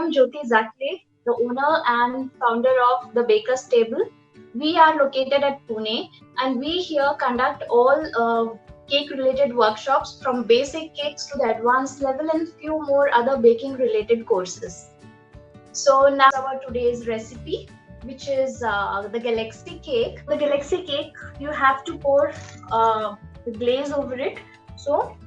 am Jyoti Zakle, the owner and founder of the Baker's Table. We are located at Pune, and we here conduct all cake-related workshops from basic cakes to the advanced level and few more other baking-related courses. So now our today's recipe, which is the Galaxy cake. The Galaxy cake, you have to pour the glaze over it. So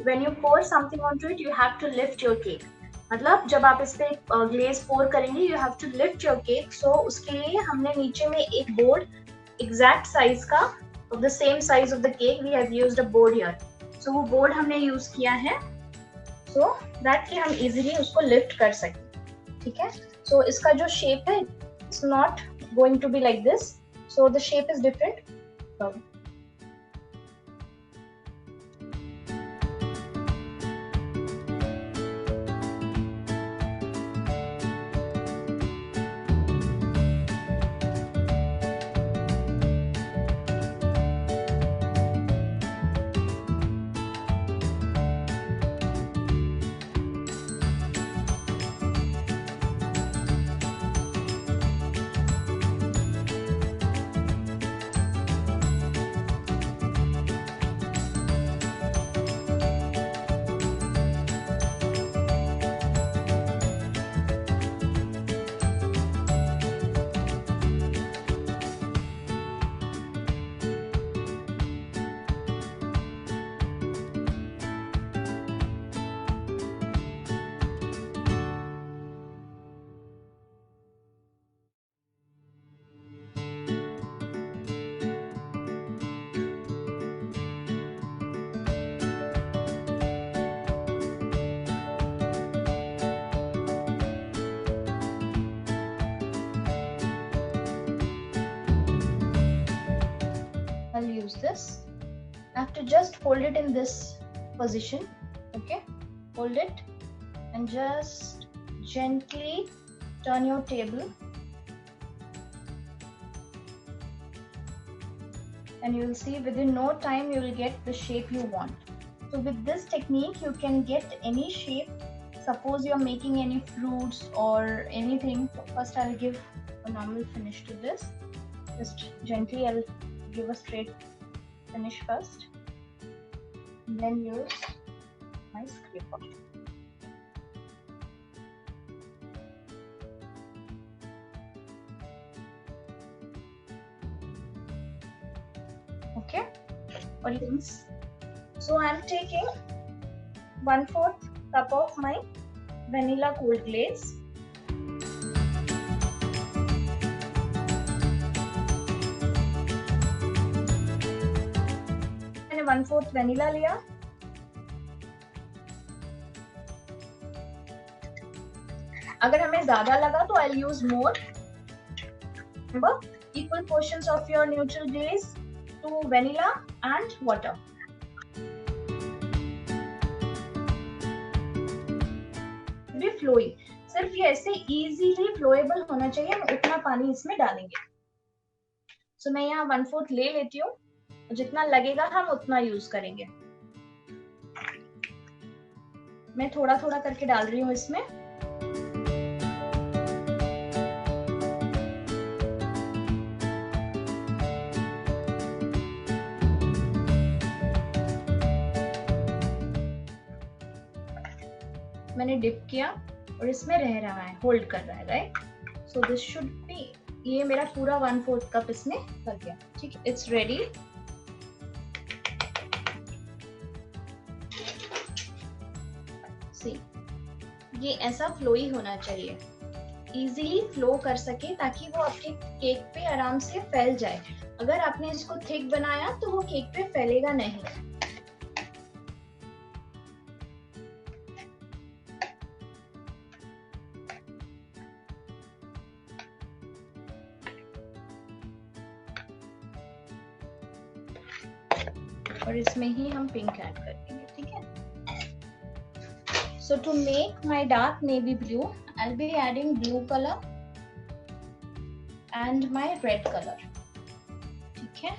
when you pour something onto it, you have to lift your cake. मतलब जब आप इस पे glaze पोर करेंगे, you have to lift your cake. So उसके लिए हमने नीचे में एक बोर्ड exact size का, of the same size of the cake, we have used a board here. So वो बोर्ड हमने यूज किया है, so that कि हम easily उसको lift कर सकें. ठीक है. So इसका जो shape है, it's not going to be like this. So the shape is different. So, I'll use this. I have to just hold it in this position. Okay, hold it and just gently turn your table, and you will see within no time you will get the shape you want. So with this technique you can get any shape. Suppose you are making any fruits or anything. First I'll give a normal finish to this. Just gently I'll give a straight finish first, and then use my scraper. Okay, audience. So I'm taking 1/4 cup of my vanilla cold glaze. मैंने 1/4 vanilla लिया. अगर हमें ज्यादा लगा तो I'll use more. Remember, equal portions of your neutral glaze to vanilla and water. भी flowy, सिर्फ ये ऐसे इजीली फ्लोएबल होना चाहिए, हम उतना पानी इसमें डालेंगे. सो मैं यहाँ 1/4 ले लेती हूँ, जितना लगेगा हम उतना यूज करेंगे. मैं थोड़ा थोड़ा करके डाल रही हूँ इसमें. मैंने डिप किया और इसमें रह रहा है, होल्ड कर रहा है, right. So this should be, ये मेरा पूरा 1/4 कप इसमें लग गया. ठीक है, इट्स रेडी. सी, ये ऐसा फ्लोई होना चाहिए, इजीली फ्लो कर सके ताकि वो आपके केक पे आराम से फैल जाए. अगर आपने इसको थिक बनाया तो वो केक पे फैलेगा नहीं. और इसमें ही हम पिंक ऐड कर देंगे. ठीक है. So to make my dark navy blue, I'll be adding blue color and my red color. ठीक है.